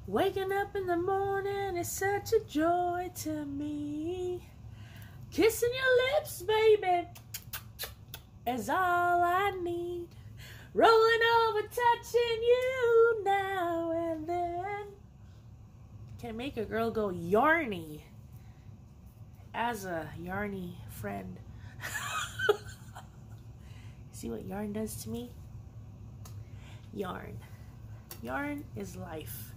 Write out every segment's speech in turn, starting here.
Waking up in the morning is such a joy to me. Kissing your lips, baby, is all I need. Rolling over, touching you now and then. Can make a girl go yarny. As a yarny friend. See what yarn does to me? Yarn. Yarn is life.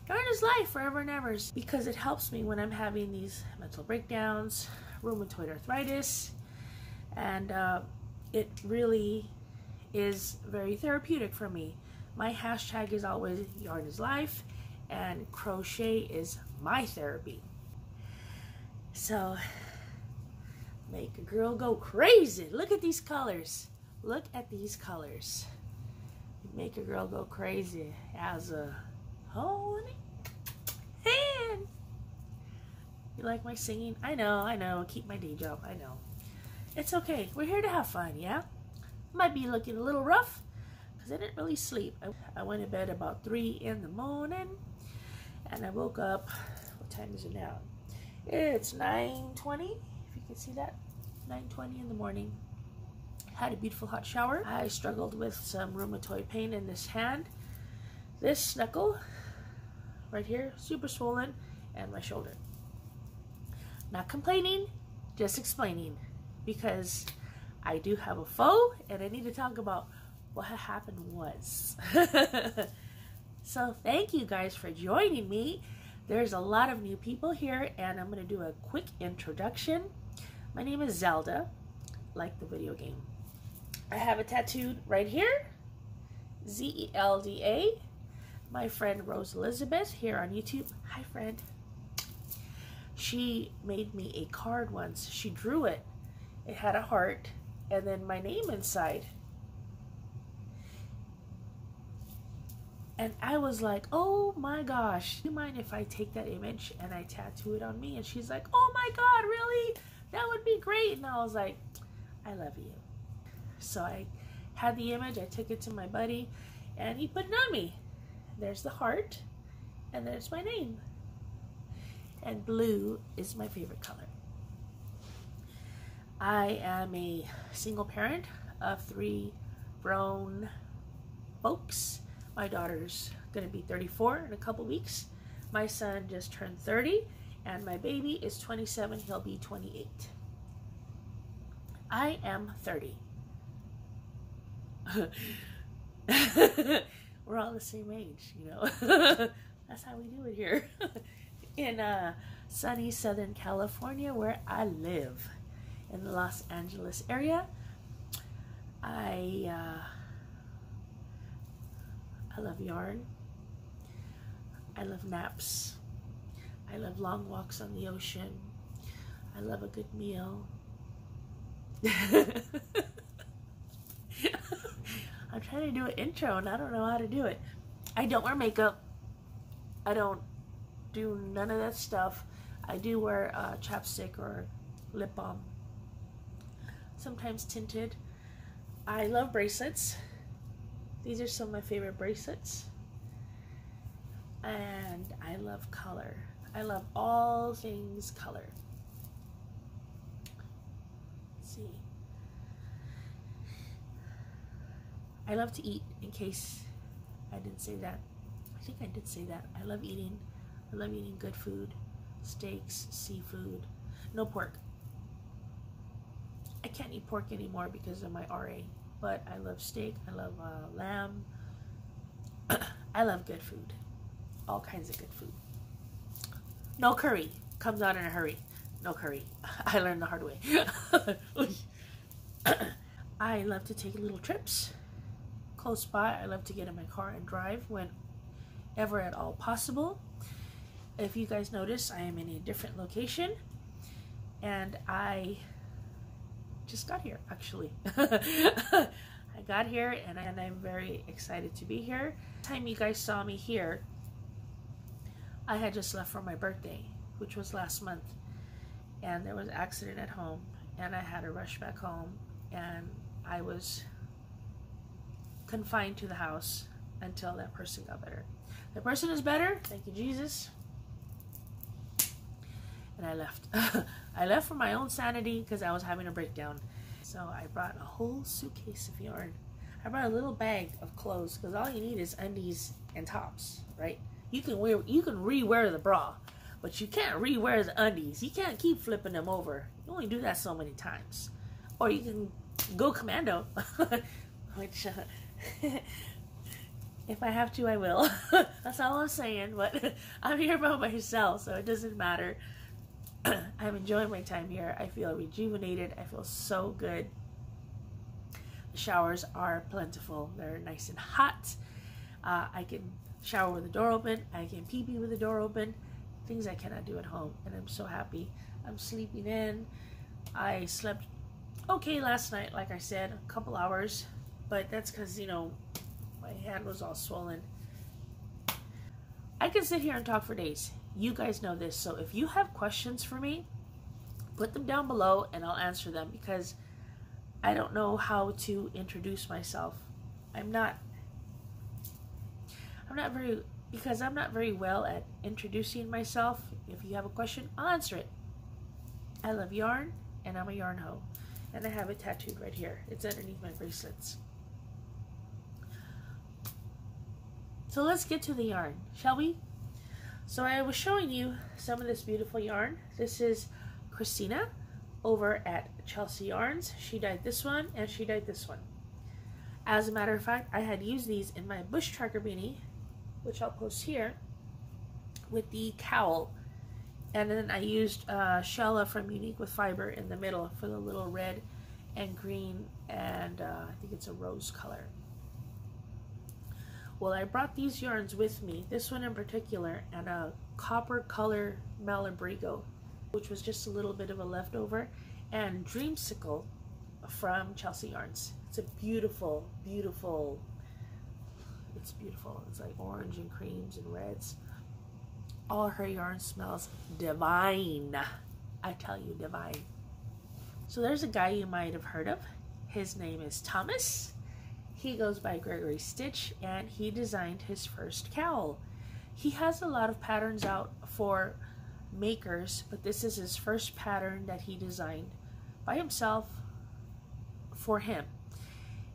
Yarn is life forever and ever because it helps me when I'm having these mental breakdowns, rheumatoid arthritis, and it really is very therapeutic for me. My hashtag is always yarn is life, and crochet is my therapy. So, make a girl go crazy. Look at these colors. Look at these colors. Make a girl go crazy as a holy hand. You like my singing? I know. Keep my day job. I know. It's okay. We're here to have fun, yeah? Might be looking a little rough because I didn't really sleep. I went to bed about 3 in the morning and I woke up. What time is it now? It's 9:20. If you can see that. 9:20 in the morning. Had a beautiful hot shower. I struggled with some rheumatoid pain in this hand. This knuckle right here, super swollen, and my shoulder. Not complaining, just explaining, because I do have a foe and I need to talk about what happened was. So thank you guys for joining me. There's a lot of new people here and I'm going to do a quick introduction. My name is Zelda, like the video game. I have it tattooed right here, ZELDA. My friend Rose Elizabeth here on YouTube. Hi friend. She made me a card once. She drew it. It had a heart and then my name inside. And I was like, oh my gosh, do you mind if I take that image and I tattoo it on me? And she's like, oh my God, really? That would be great. And I was like, I love you. So I had the image, I took it to my buddy, and he put it on me. There's the heart, and there's my name. And blue is my favorite color. I am a single parent of 3 grown folks. My daughter's gonna be 34 in a couple weeks. My son just turned 30, and my baby is 27, he'll be 28. I am 30. We're all the same age, you know. That's how we do it here in sunny Southern California, where I live in the Los Angeles area. I love yarn. I love naps. I love long walks on the ocean. I love a good meal. I'm trying to do an intro and I don't know how to do it. I don't wear makeup. I don't do none of that stuff. I do wear chapstick or lip balm. Sometimes tinted. I love bracelets. These are some of my favorite bracelets. And I love color. I love all things color. Let's see. I love to eat, in case I didn't say that. I think I did say that. I love eating. I love eating good food. Steaks, seafood. No pork. I can't eat pork anymore because of my RA. But I love steak. I love lamb. I love good food. All kinds of good food. No curry. Comes out in a hurry. No curry. I learned the hard way. I love to take little trips. Close by. I love to get in my car and drive whenever at all possible. If you guys notice, I am in a different location and I just got here actually. I got here and I'm very excited to be here. The time you guys saw me here, I had just left for my birthday, which was last month, and there was an accident at home and I had to rush back home and I was confined to the house until that person got better. The person is better, thank you Jesus, and I left. I left for my own sanity because I was having a breakdown. So I brought a whole suitcase of yarn. I brought a little bag of clothes because all you need is undies and tops, right? You can re-wear the bra, but you can't re-wear the undies. You can't keep flipping them over. You only do that so many times. Or you can go commando, which if I have to, I will. That's all I'm saying, but I'm here by myself, so it doesn't matter. I'm enjoying my time here. I feel rejuvenated. I feel so good. The showers are plentiful. They're nice and hot. I can shower with the door open. I can pee-pee with the door open. Things I cannot do at home, and I'm so happy. I'm sleeping in. I slept okay last night, like I said, a couple hours, but that's because, you know, my hand was all swollen. I can sit here and talk for days. You guys know this, so if you have questions for me, put them down below and I'll answer them, because I don't know how to introduce myself. I'm not very well at introducing myself. If you have a question, I'll answer it. I love yarn, and I'm a yarn hoe, and I have it tattooed right here. It's underneath my bracelets. So let's get to the yarn, shall we? So I was showing you some of this beautiful yarn. This is Christina over at Chelsea Yarns. She dyed this one and she dyed this one. As a matter of fact, I had used these in my bush tracker beanie, which I'll post here, with the cowl. And then I used Shawl from Unique with Fiber in the middle for the little red and green, and I think it's a rose color. Well, I brought these yarns with me, this one in particular, and a copper color Malabrigo, which was just a little bit of a leftover, and Dreamsicle from Chelsea Yarns. It's a beautiful, beautiful, it's beautiful. It's like orange and creams and reds. All her yarn smells divine. I tell you, divine. So there's a guy you might have heard of. His name is Thomas. He goes by Gregory Stitch, and he designed his first cowl. He has a lot of patterns out for makers, but this is his first pattern that he designed by himself for him.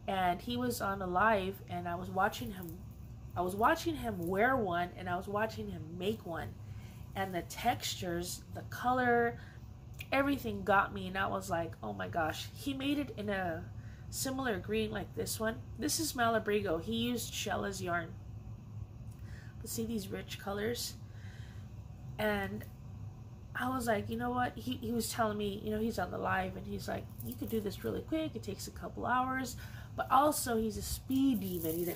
And he was on a live, and I was watching him wear one, and I was watching him make one, and the textures, the color, everything got me, and I was like, oh my gosh. He made it in a similar green like this one. This is Malabrigo. He used Shella's yarn, but see these rich colors. And I was like, you know what, he was telling me, you know, he's on the live, and he's like, you could do this really quick, it takes a couple hours, but also he's a speed demon. He's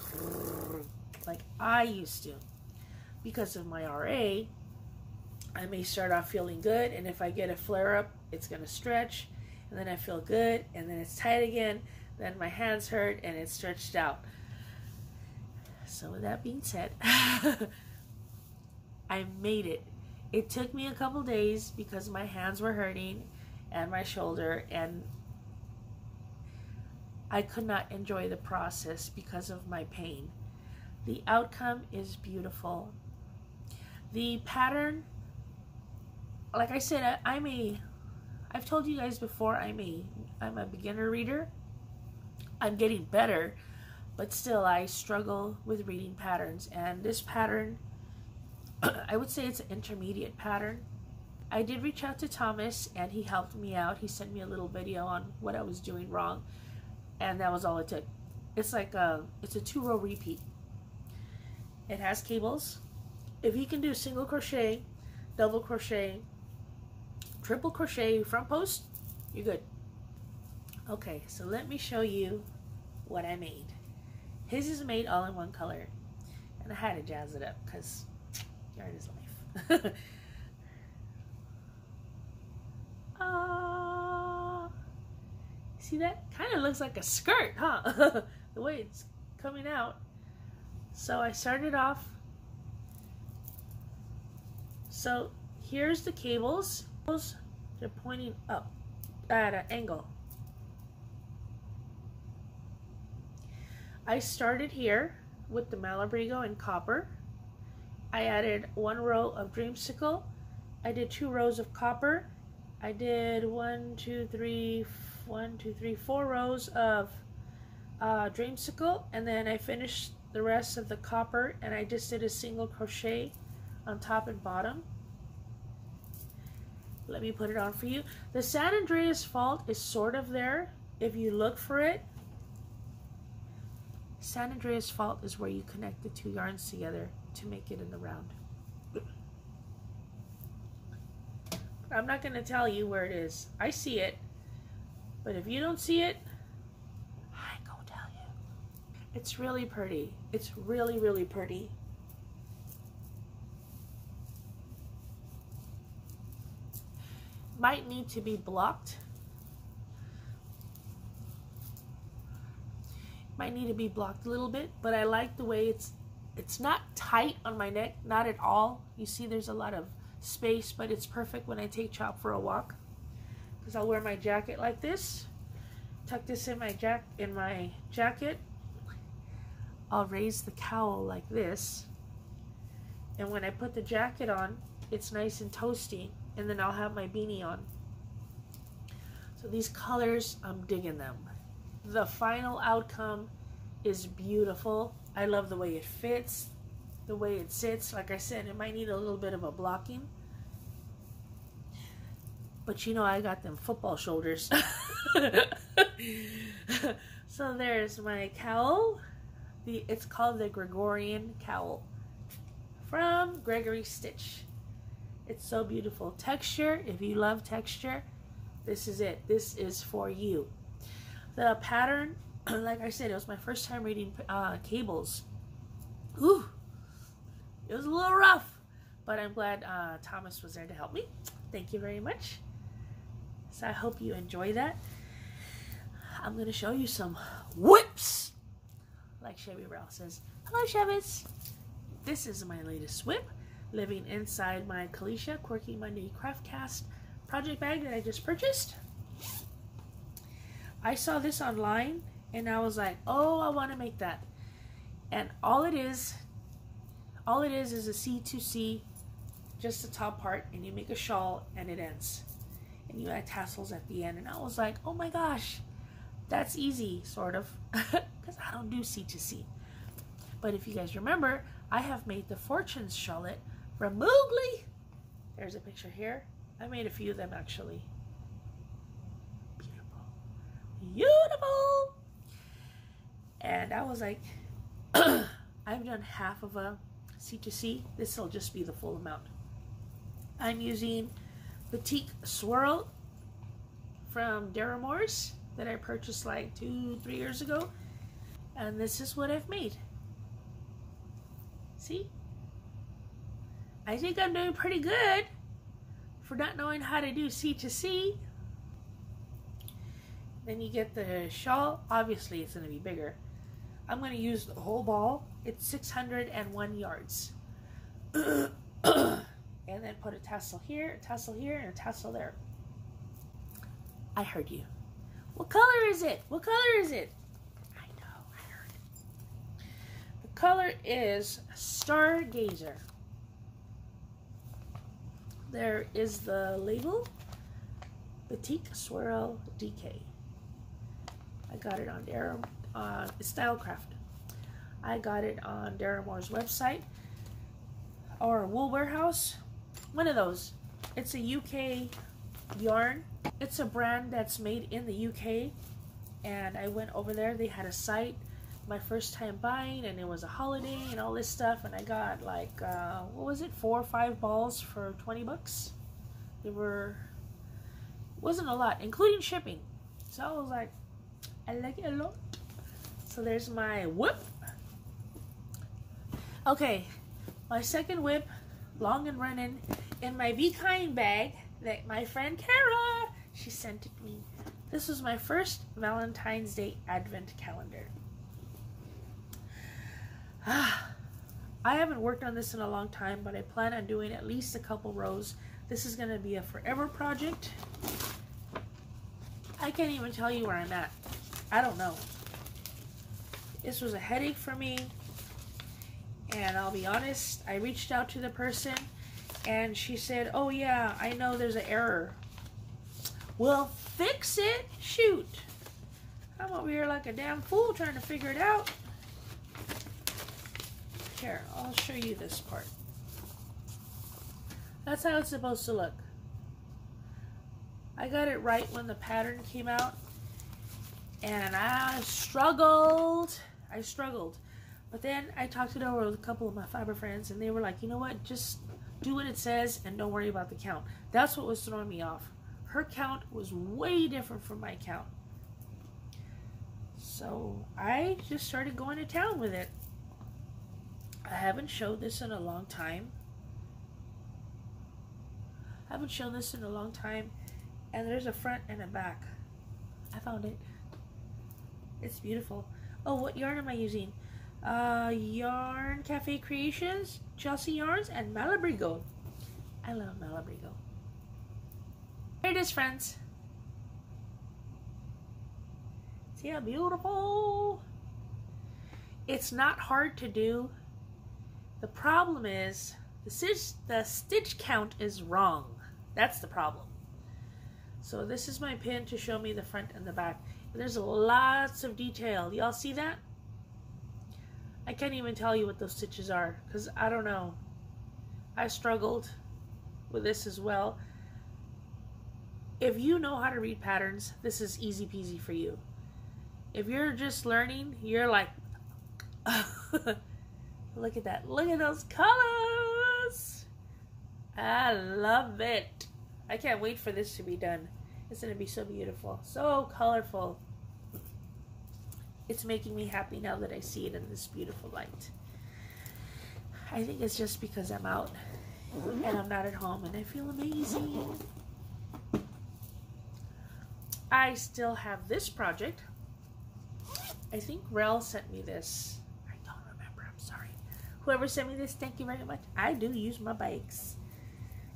like I used to. Because of my RA, I may start off feeling good, and if I get a flare up, it's gonna stretch, and then I feel good, and then it's tight again, then my hands hurt, and it's stretched out. So with that being said, I made it. It took me a couple days because my hands were hurting and my shoulder, and I could not enjoy the process because of my pain. The outcome is beautiful. The pattern, like I said, I've told you guys before, I'm a beginner reader. I'm getting better, but still I struggle with reading patterns, and this pattern, I would say it's an intermediate pattern. I did reach out to Thomas, and he helped me out. He sent me a little video on what I was doing wrong, and that was all it took. It's like it's a 2-row repeat. It has cables. If you can do single crochet, double crochet, triple crochet front post, you're good. Okay, so let me show you what I made. His is made all in one color, and I had to jazz it up because yarn is life. See, that kind of looks like a skirt, huh? The way it's coming out. So I started off. So here's the cables. They're pointing up at an angle. I started here with the Malabrigo in copper. I added 1 row of Dreamsicle. I did 2 rows of copper. I did 4 rows of Dreamsicle, and then I finished the rest of the copper, and I just did a single crochet on top and bottom. Let me put it on for you. The San Andreas fault is sort of there if you look for it. San Andreas fault is where you connect the 2 yarns together to make it in the round. I'm not going to tell you where it is. I see it, but if you don't see it, I ain't gonna tell you. It's really pretty. It's really, really pretty. Might need to be blocked. Might need to be blocked a little bit, but I like the way it's not tight on my neck, not at all. You see there's a lot of space, but it's perfect when I take Chop for a walk, because I'll wear my jacket like this, tuck this in my jacket. I'll raise the cowl like this, and when I put the jacket on, it's nice and toasty, and then I'll have my beanie on. So these colors, I'm digging them. The final outcome is beautiful. I love the way it fits, the way it sits. Like I said, it might need a little bit of a blocking, but you know I got them football shoulders. So there's my cowl. It's called the Gregorian Cowl from Gregory Stitch. It's so beautiful. Texture, if you love texture, this is it. This is for you. The pattern, like I said, it was my first time reading cables. Ooh, it was a little rough, but I'm glad Thomas was there to help me. Thank you very much. So I hope you enjoy that. I'm going to show you some whips, like Chevy Rowell says. Hello, Chevis. This is my latest whip, living inside my Caleisha Quirky Monday Craftcast project bag that I just purchased. I saw this online and I was like, oh, I want to make that. And all it is a C2C, just the top part, and you make a shawl and it ends. And you add tassels at the end. And I was like, oh my gosh, that's easy, sort of, because I don't do C2C. But if you guys remember, I have made the Fortunes shawlet from MULE. There's a picture here. I made a few of them actually. Beautiful. And I was like, I've done half of a C2C. This will just be the full amount. I'm using Batik Swirl from Daramore's that I purchased like 2-3 years ago. And this is what I've made. See? I think I'm doing pretty good for not knowing how to do C2C. Then you get the shawl. Obviously, it's going to be bigger. I'm going to use the whole ball. It's 601 yards. And then put a tassel here, and a tassel there. I heard you. What color is it? What color is it? I know, I heard. The color is Stargazer. There is the label. Batik Swirl DK. I got it on Stylecraft. I got it on Daramore's website or Wool Warehouse. One of those. It's a UK yarn. It's a brand that's made in the UK, and I went over there. They had a site. My first time buying, and it was a holiday and all this stuff, and I got like what was it, 4 or 5 balls for 20 bucks. Wasn't a lot, including shipping. So I was like, I like it a lot. So there's my whip. Okay, my second whip, long and running, in my Be Kind bag that my friend Kara, she sent it me. This was my first Valentine's Day Advent calendar. I haven't worked on this in a long time, but I plan on doing at least a couple rows. This is going to be a forever project. I can't even tell you where I'm at. I don't know. This was a headache for me. And I'll be honest, I reached out to the person and she said, oh yeah, I know there's an error. Well, fix it. Shoot. I'm over here like a damn fool trying to figure it out. Here, I'll show you this part. That's how it's supposed to look. I got it right when the pattern came out. And I struggled. But then I talked it over with a couple of my fiber friends and they were like, you know what? Just do what it says and don't worry about the count. That's what was throwing me off. Her count was way different from my count. So I just started going to town with it. I haven't showed this in a long time. And there's a front and a back. I found it. It's beautiful. Oh, what yarn am I using? Yarn Cafe Creations, Chelsea Yarns, and Malabrigo. I love Malabrigo. Here it is, friends. See how beautiful? It's not hard to do. The problem is the stitch count is wrong. That's the problem. So this is my pin to show me the front and the back. There's lots of detail. Y'all see that? I can't even tell you what those stitches are because I don't know. I struggled with this as well. If you know how to read patterns, this is easy peasy for you. If you're just learning, you're like, look at that. Look at those colors. I love it. I can't wait for this to be done. It's going to be so beautiful. So colorful. It's making me happy now that I see it in this beautiful light. I think it's just because I'm out and I'm not at home and I feel amazing. I still have this project. I think Rel sent me this. I don't remember. I'm sorry. Whoever sent me this, thank you very much. I do use my bikes.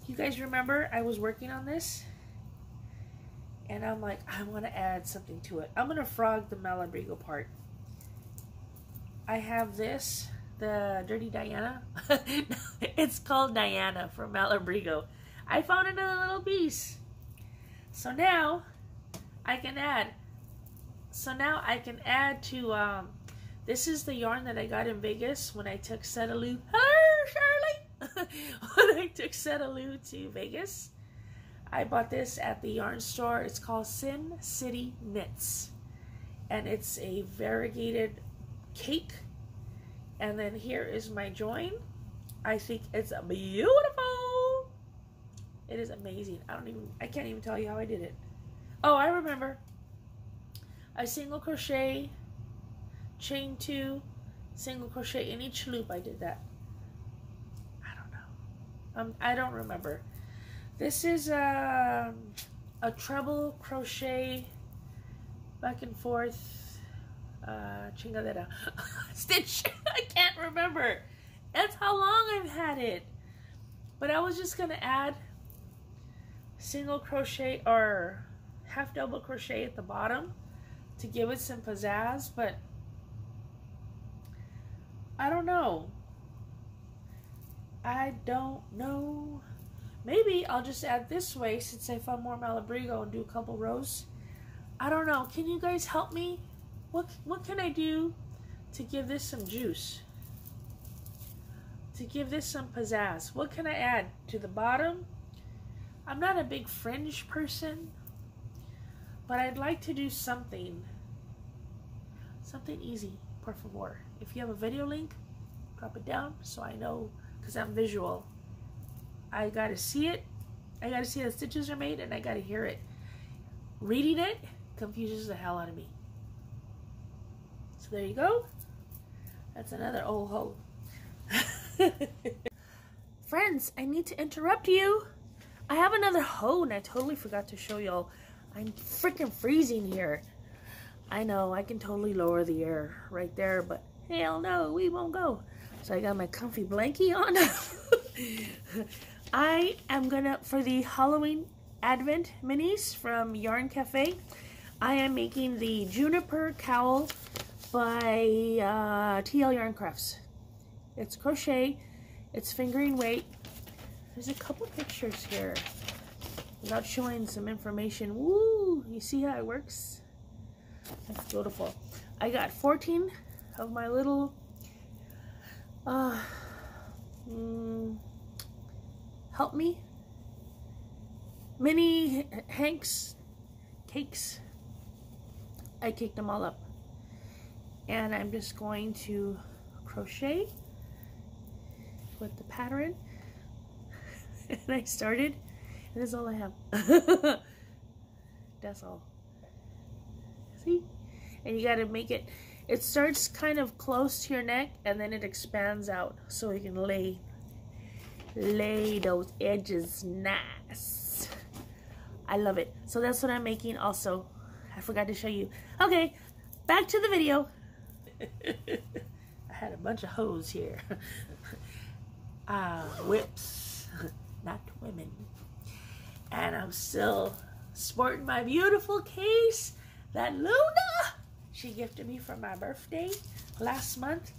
You guys remember I was working on this? And I'm like, I want to add something to it. I'm going to frog the Malabrigo part. I have this, the Dirty Diana. It's called Diana from Malabrigo. I found it in a little piece. So now I can add. To, this is the yarn that I got in Vegas when I took Setaloo. Hello, Shirley! When I took Setaloo to Vegas. I bought this at the yarn store. It's called Sin City Knits. And it's a variegated cake. And then here is my join. I think it's beautiful. It is amazing. I can't even tell you how I did it. Oh, I remember. I single crochet, chain 2, single crochet in each loop. I did that. I don't know. I don't remember. This is a treble crochet back and forth chingadera stitch. I can't remember. That's how long I've had it. But I was just gonna add single crochet or half double crochet at the bottom to give it some pizzazz, but I don't know. Maybe I'll just add this way since I found more Malabrigo and do a couple rows. I don't know. Can you guys help me? What can I do to give this some juice? To give this some pizzazz? What can I add to the bottom? I'm not a big fringe person, but I'd like to do something. Something easy, por favor. If you have a video link, drop it down so I know, because I'm visual. I gotta see it. I gotta see how the stitches are made, and I gotta hear it. Reading it confuses the hell out of me. So there you go. That's another old hoe. Friends, I need to interrupt you. I have another hoe, and I totally forgot to show y'all. I'm freaking freezing here. I know, I can totally lower the air right there, but hell no, we won't go. So I got my comfy blankie on. I am gonna, for the Halloween Advent minis from Yarn Cafe, I am making the Juniper Cowl by TL Yarn Crafts. It's crochet. It's fingering weight. There's a couple pictures here without showing some information. Woo! You see how it works? That's beautiful. I got 14 of my little help me mini Hanks cakes. I caked them all up, and I'm just going to crochet with the pattern. And I started, and that's all I have. That's all. See? And you got to make it, it starts kind of close to your neck, and then it expands out so you can lay those edges nice. I love it. So that's what I'm making also. I forgot to show you. Okay, back to the video. I had a bunch of hoes here. Whips, not women. And I'm still sporting my beautiful case that Luna, she gifted me for my birthday last month.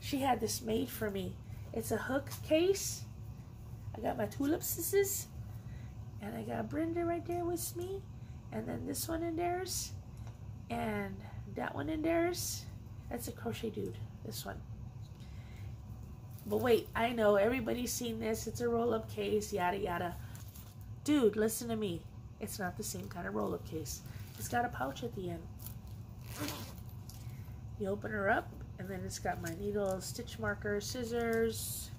She had this made for me. It's a hook case. I got my tulips, and I got Brenda right there with me, and then this one in theirs, and that one in theirs. That's a crochet dude, this one. But wait, I know everybody's seen this. It's a roll-up case, yada yada. Dude, listen to me. It's not the same kind of roll-up case. It's got a pouch at the end. You open her up, and then it's got my needle, stitch marker, scissors.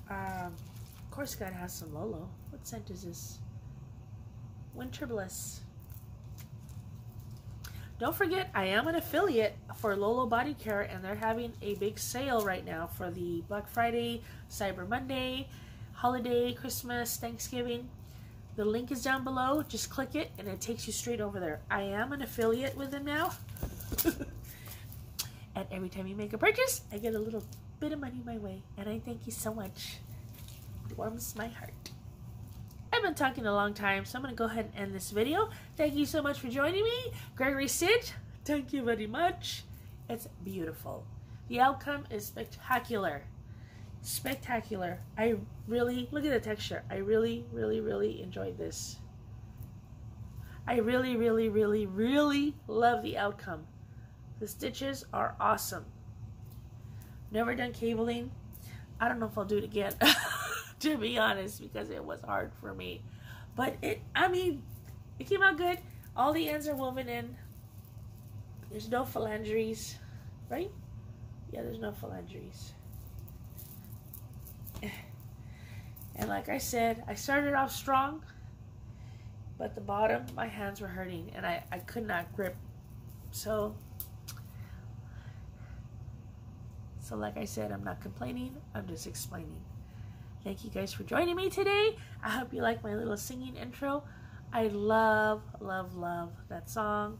Of course, it has some LOLO. What scent is this? Winter Bliss. Don't forget, I am an affiliate for LOLO Body Care, and they're having a big sale right now for the Black Friday, Cyber Monday, holiday, Christmas, Thanksgiving. The link is down below. Just click it, and it takes you straight over there. I am an affiliate with them now. And every time you make a purchase, I get a little bit of money my way, and I thank you so much. It warms my heart. I've been talking a long time, so I'm going to go ahead and end this video. Thank you so much for joining me. Gregory Stitch, thank you very much. It's beautiful. The outcome is spectacular. Spectacular. I really, look at the texture. I really, really, really enjoyed this. I really, really, really, really love the outcome. The stitches are awesome. Never done cabling. I don't know if I'll do it again. To be honest, because it was hard for me. But I mean, it came out good. All the ends are woven in. There's no phalanges, right? Yeah, there's no phalanges. And like I said, I started off strong, but the bottom, my hands were hurting, and I could not grip. So like I said, I'm not complaining. I'm just explaining. Thank you guys for joining me today. I hope you like my little singing intro. I love, love, love that song.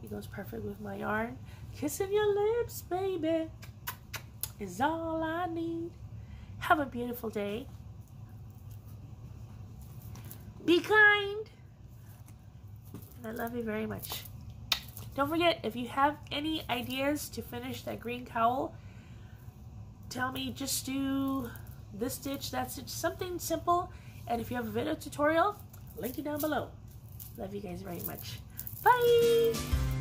It goes perfect with my yarn. Kissing your lips, baby, is all I need. Have a beautiful day. Be kind. And I love you very much. Don't forget, if you have any ideas to finish that green cowl, tell me. Just do this stitch, that stitch, something simple. And if you have a video tutorial, link it down below. Love you guys very much. Bye!